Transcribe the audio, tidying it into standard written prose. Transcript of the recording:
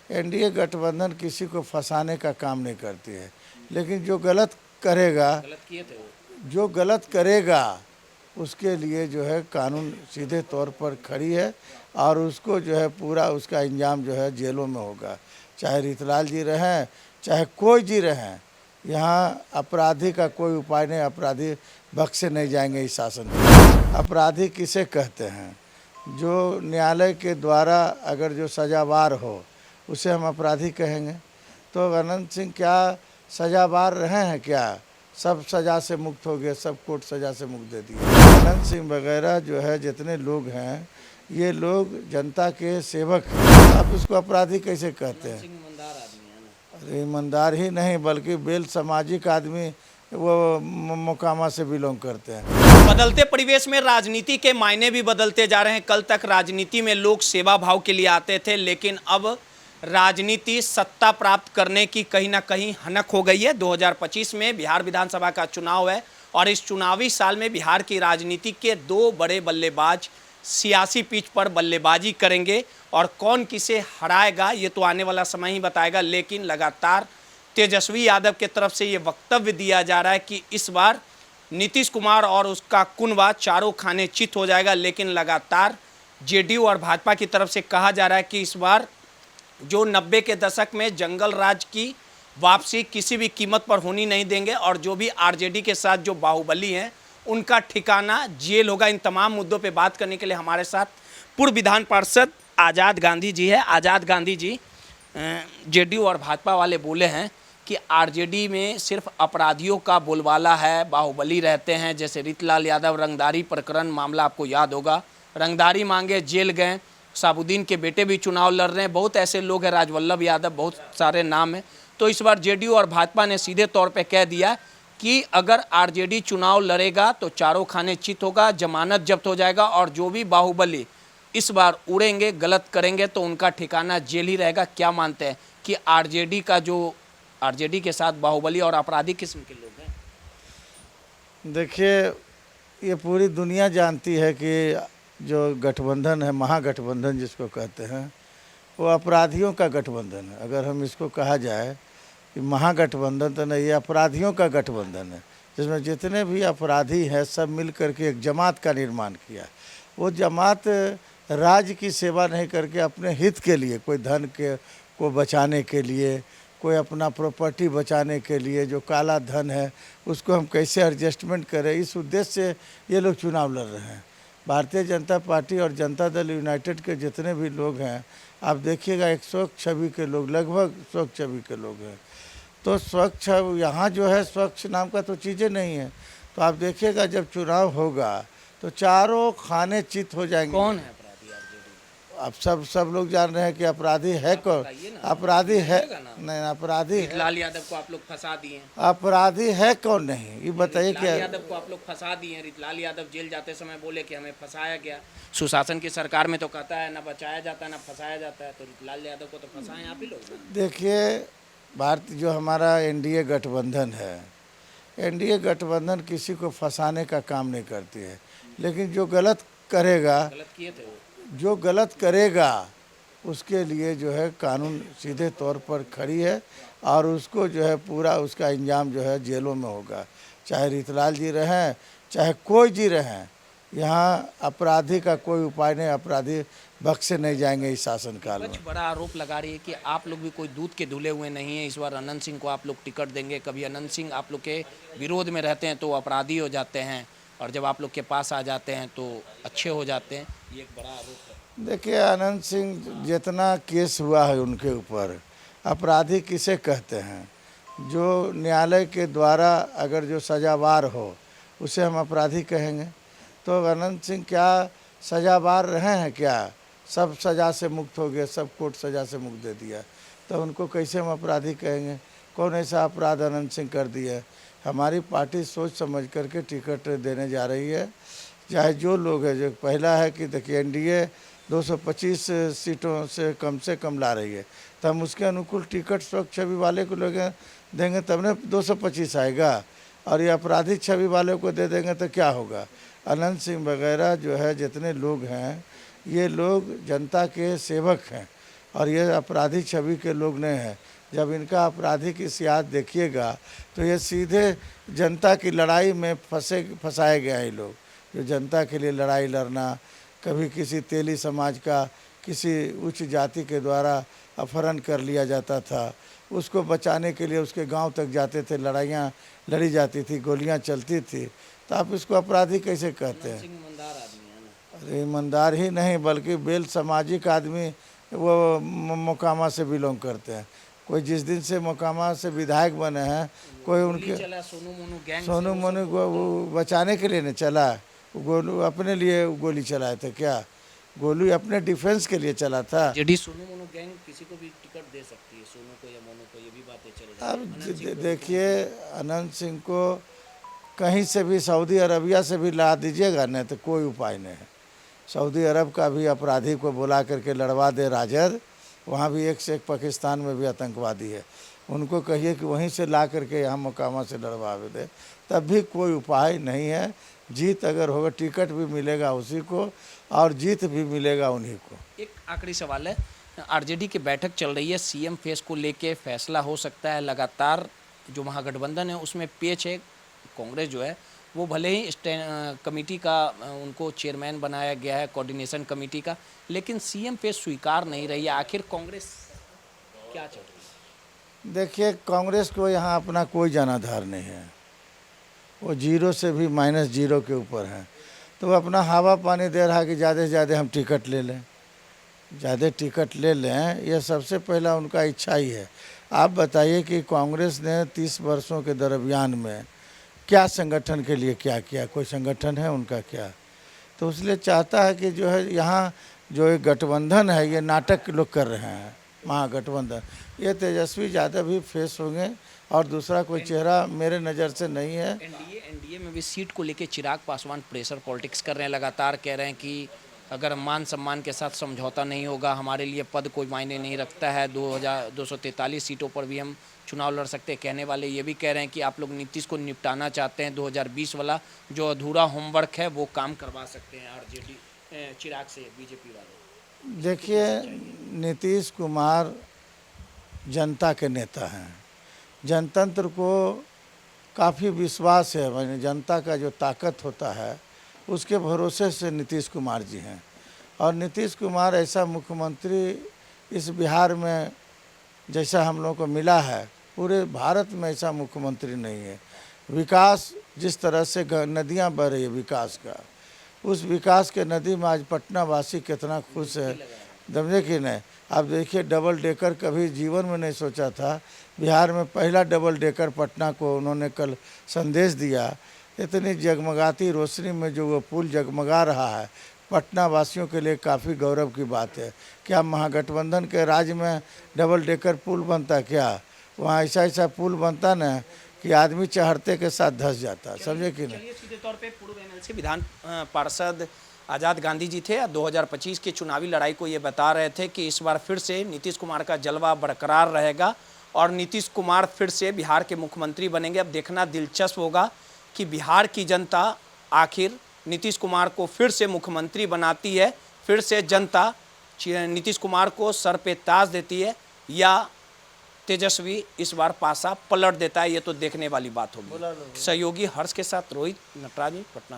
NDA गठबंधन किसी को फंसाने का काम नहीं करती है, लेकिन जो गलत करेगा, गलत किए थे वो। जो गलत करेगा उसके लिए जो है कानून सीधे तौर पर खड़ी है और उसको जो है पूरा उसका इंजाम जो है जेलों में होगा। चाहे रीतलाल जी रहें, चाहे कोई जी रहें, यहाँ अपराधी का कोई उपाय नहीं, अपराधी बख्शे नहीं जाएंगे इस शासन में। अपराधी किसे कहते हैं? जो न्यायालय के द्वारा अगर जो सजावार हो उसे हम अपराधी कहेंगे। तो अनंत सिंह क्या सजावार रहे हैं क्या? सब सज़ा से मुक्त हो गए, सब कोर्ट सज़ा से मुक्त दे दिए। अनंत सिंह वगैरह जो है जितने लोग हैं, ये लोग जनता के सेवक हैं, आप उसको अपराधी कैसे कहते हैं? ईमानदार आदमी है ना। अरे ईमानदार ही नहीं बल्कि बेल सामाजिक आदमी, वो मोकामा से बिलोंग करते हैं। बदलते परिवेश में राजनीति के मायने भी बदलते जा रहे हैं। कल तक राजनीति में लोग सेवा भाव के लिए आते थे, लेकिन अब राजनीति सत्ता प्राप्त करने की कहीं ना कहीं हनक हो गई है। 2025 में बिहार विधानसभा का चुनाव है और इस चुनावी साल में बिहार की राजनीति के दो बड़े बल्लेबाज सियासी पिच पर बल्लेबाजी करेंगे और कौन किसे हराएगा ये तो आने वाला समय ही बताएगा। लेकिन लगातार तेजस्वी यादव की तरफ से ये वक्तव्य दिया जा रहा है कि इस बार नीतीश कुमार और उसका कुनबा चारों खाने चित हो जाएगा। लेकिन लगातार जेडीयू और भाजपा की तरफ से कहा जा रहा है कि इस बार जो 90 के दशक में जंगल राज की वापसी किसी भी कीमत पर होनी नहीं देंगे और जो भी आरजेडी के साथ जो बाहुबली हैं उनका ठिकाना जेल होगा। इन तमाम मुद्दों पे बात करने के लिए हमारे साथ पूर्व विधान पार्षद आज़ाद गांधी जी है। आज़ाद गांधी जी, जेडीयू और भाजपा वाले बोले हैं कि आरजेडी में सिर्फ अपराधियों का बोलबाला है, बाहुबली रहते हैं। जैसे रीतलाल यादव रंगदारी प्रकरण मामला आपको याद होगा, रंगदारी मांगे जेल गए। साबुद्दीन के बेटे भी चुनाव लड़ रहे हैं, बहुत ऐसे लोग हैं, राजवल्लभ यादव, बहुत सारे नाम हैं। तो इस बार जेडीयू और भाजपा ने सीधे तौर पे कह दिया कि अगर आरजेडी चुनाव लड़ेगा तो चारों खाने चित होगा, जमानत जब्त हो जाएगा और जो भी बाहुबली इस बार उड़ेंगे, गलत करेंगे तो उनका ठिकाना जेल ही रहेगा। क्या मानते हैं कि आरजेडी के साथ बाहुबली और अपराधी किस्म के लोग हैं? देखिए, ये पूरी दुनिया जानती है कि जो गठबंधन है, महागठबंधन जिसको कहते हैं, वो अपराधियों का गठबंधन है। अगर हम इसको कहा जाए कि महागठबंधन तो नहीं, ये अपराधियों का गठबंधन है, जिसमें जितने भी अपराधी हैं सब मिल करके एक जमात का निर्माण किया। वो जमात राज्य की सेवा नहीं करके अपने हित के लिए, कोई धन के को बचाने के लिए, कोई अपना प्रॉपर्टी बचाने के लिए, जो काला धन है उसको हम कैसे एडजस्टमेंट करें, इस उद्देश्य से ये लोग चुनाव लड़ रहे हैं। भारतीय जनता पार्टी और जनता दल यूनाइटेड के जितने भी लोग हैं, आप देखिएगा एक स्वच्छ छवि के लोग, लगभग स्वच्छ छवि के लोग हैं। तो स्वच्छ यहाँ जो है, स्वच्छ नाम का तो चीज़ें नहीं है। तो आप देखिएगा जब चुनाव होगा तो चारों खाने चित हो जाएंगे। कौन है अपराधी आरजेडी? अब सब लोग जान रहे हैं कि अपराधी है कौन। अपराधी है नहीं, अपराधी है। लाल यादव को आप लोग फंसा दिए हैं। अपराधी है कौन नहीं, ये बताइए क्या? यादव को आप लोग फंसा दिए हैं। रितलाल यादव जेल जाते समय बोले कि हमें फंसाया गया। सुशासन की सरकार में तो कहता है ना बचाया जाता है ना फंसाया जाता है, तो रितलाल यादव को तो फंसाए आप ही लोग। देखिए, भारत जो हमारा एनडीए गठबंधन है, एनडीए गठबंधन किसी को फंसाने का काम नहीं करती है, लेकिन जो गलत करेगा, गलत किए थे वो। जो गलत करेगा उसके लिए जो है कानून सीधे तौर पर खड़ी है और उसको जो है पूरा उसका इंजाम जो है जेलों में होगा। चाहे रीतलाल जी रहें, चाहे कोई जी रहें, यहाँ अपराधी का कोई उपाय नहीं, अपराधी बख्शे नहीं जाएंगे इस शासनकाल में। कुछ बड़ा आरोप लगा रही है कि आप लोग भी कोई दूध के धुले हुए नहीं हैं। इस बार अनंत सिंह को आप लोग टिकट देंगे, कभी अनंत सिंह आप लोग के विरोध में रहते हैं तो अपराधी हो जाते हैं और जब आप लोग के पास आ जाते हैं तो अच्छे हो जाते हैं। ये एक बड़ा आरोप है। देखिए, अनंत सिंह जितना केस हुआ है उनके ऊपर, अपराधी किसे कहते हैं? जो न्यायालय के द्वारा अगर जो सजावार हो उसे हम अपराधी कहेंगे। तो अनंत सिंह क्या सजावार रहे हैं क्या? सब सज़ा से मुक्त हो गए, सब कोर्ट सज़ा से मुक्त दे दिया, तो उनको कैसे हम अपराधी कहेंगे? कौन ऐसा अपराध अनंत सिंह कर दिया? हमारी पार्टी सोच समझ करके टिकट देने जा रही है। चाहे जो लोग हैं, जो पहला है कि देखिए एनडीए 225 सीटों से कम ला रही है, तो हम उसके अनुकूल टिकट स्वच्छ छवि वाले को लोग देंगे तब न 225 आएगा, और ये अपराधी छवि वाले को दे देंगे तो क्या होगा? अनंत सिंह वगैरह जो है जितने लोग हैं, ये लोग जनता के सेवक हैं, और ये आपराधिक छवि के लोग नहीं हैं। जब इनका आपराधिक इतिहास देखिएगा तो ये सीधे जनता की लड़ाई में फंसाए गए हैं ये लोग। जो जनता के लिए लड़ाई लड़ना, कभी किसी तेली समाज का किसी उच्च जाति के द्वारा अपहरण कर लिया जाता था, उसको बचाने के लिए उसके गांव तक जाते थे, लड़ाइयाँ लड़ी जाती थी, गोलियां चलती थी, तो आप इसको अपराधी कैसे कहते हैं? अरे ईमानदार ही नहीं बल्कि बेल सामाजिक आदमी वो मोकामा से बिलोंग करते हैं। कोई जिस दिन से मोकामा से विधायक बने हैं, कोई उनके सोनू मोनू को वो बचाने के लिए नहीं चला, गोलू अपने लिए गोली चलाए थे क्या? गोलू अपने डिफेंस के लिए चला था। जेडी सोनू मोनू गैंग किसी को भी टिकट दे सकती है, सोनू को या मोनू को, ये भी बातें चल रही है। अब देखिए, अनंत सिंह को कहीं से भी सऊदी अरबिया से भी ला दीजिएगा नहीं तो कोई उपाय नहीं है। सऊदी अरब का भी अपराधी को बुला करके लड़वा दे राजद, वहाँ भी एक से एक पाकिस्तान में भी आतंकवादी है, उनको कहिए कि वहीं से ला करके यहाँ मोकामा से लड़वा दे, तब भी कोई उपाय नहीं है। जीत अगर होगा, टिकट भी मिलेगा उसी को और जीत भी मिलेगा उन्हीं को। एक आखिरी सवाल है, आरजेडी की बैठक चल रही है, सीएम फेस को लेके फैसला हो सकता है। लगातार जो महागठबंधन है उसमें पेच है। कांग्रेस जो है वो भले ही कमेटी का उनको चेयरमैन बनाया गया है, कोऑर्डिनेशन कमेटी का, लेकिन सीएम फेस स्वीकार नहीं रही है। आखिर कांग्रेस क्या चल रही है? देखिए, कांग्रेस को यहाँ अपना कोई जनाधार नहीं है, वो जीरो से भी -0 के ऊपर है, तो वो अपना हवा पानी दे रहा है कि ज़्यादा से ज़्यादा हम टिकट ले लें, ज़्यादा टिकट ले लें, यह सबसे पहला उनका इच्छा ही है। आप बताइए कि कांग्रेस ने 30 वर्षों के दरमियान में क्या संगठन के लिए क्या किया? कोई संगठन है उनका क्या? तो इसलिए चाहता है कि जो है यहाँ जो एक गठबंधन है, ये नाटक लोग कर रहे हैं, महागठबंधन, ये तेजस्वी यादव भी फेस होंगे और दूसरा कोई चेहरा मेरे नज़र से नहीं है। एनडीए में भी सीट को लेके चिराग पासवान प्रेशर पॉलिटिक्स कर रहे हैं, लगातार कह रहे हैं कि अगर मान सम्मान के साथ समझौता नहीं होगा, हमारे लिए पद कोई मायने नहीं रखता है, 243 सीटों पर भी हम चुनाव लड़ सकते हैं। कहने वाले ये भी कह रहे हैं कि आप लोग नीतीश को निपटाना चाहते हैं, 2020 वाला जो अधूरा होमवर्क है वो काम करवा सकते हैं आरजेडी चिराग से, बीजेपी वाले। देखिए, नीतीश कुमार जनता के नेता हैं, जनतंत्र को काफ़ी विश्वास है, यानी जनता का जो ताकत होता है उसके भरोसे से नीतीश कुमार जी हैं। और नीतीश कुमार ऐसा मुख्यमंत्री इस बिहार में जैसा हम लोगों को मिला है, पूरे भारत में ऐसा मुख्यमंत्री नहीं है। विकास जिस तरह से नदियां बह रही है विकास का, उस विकास के नदी में आज पटना वासी कितना खुश है, समझे कि नहीं? आप देखिए, डबल डेकर कभी जीवन में नहीं सोचा था, बिहार में पहला डबल डेकर पटना को उन्होंने कल संदेश दिया। इतनी जगमगाती रोशनी में जो वो पुल जगमगा रहा है, पटना वासियों के लिए काफ़ी गौरव की बात है। क्या महागठबंधन के राज्य में डबल डेकर पुल बनता क्या? वहाँ ऐसा ऐसा पुल बनता ना कि आदमी चढ़ते के साथ धंस जाता, समझे कि नहीं? सीधे तौर पे पूर्व एमएलसी विधान पार्षद आज़ाद गांधी जी थे, 2025 की चुनावी लड़ाई को ये बता रहे थे कि इस बार फिर से नीतीश कुमार का जलवा बरकरार रहेगा और नीतीश कुमार फिर से बिहार के मुख्यमंत्री बनेंगे। अब देखना दिलचस्प होगा कि बिहार की जनता आखिर नीतीश कुमार को फिर से मुख्यमंत्री बनाती है, फिर से जनता नीतीश कुमार को सर पे ताज देती है, या तेजस्वी इस बार पासा पलट देता है। ये तो देखने वाली बात होगी। सहयोगी हर्ष के साथ रोहित नटराज, पटना।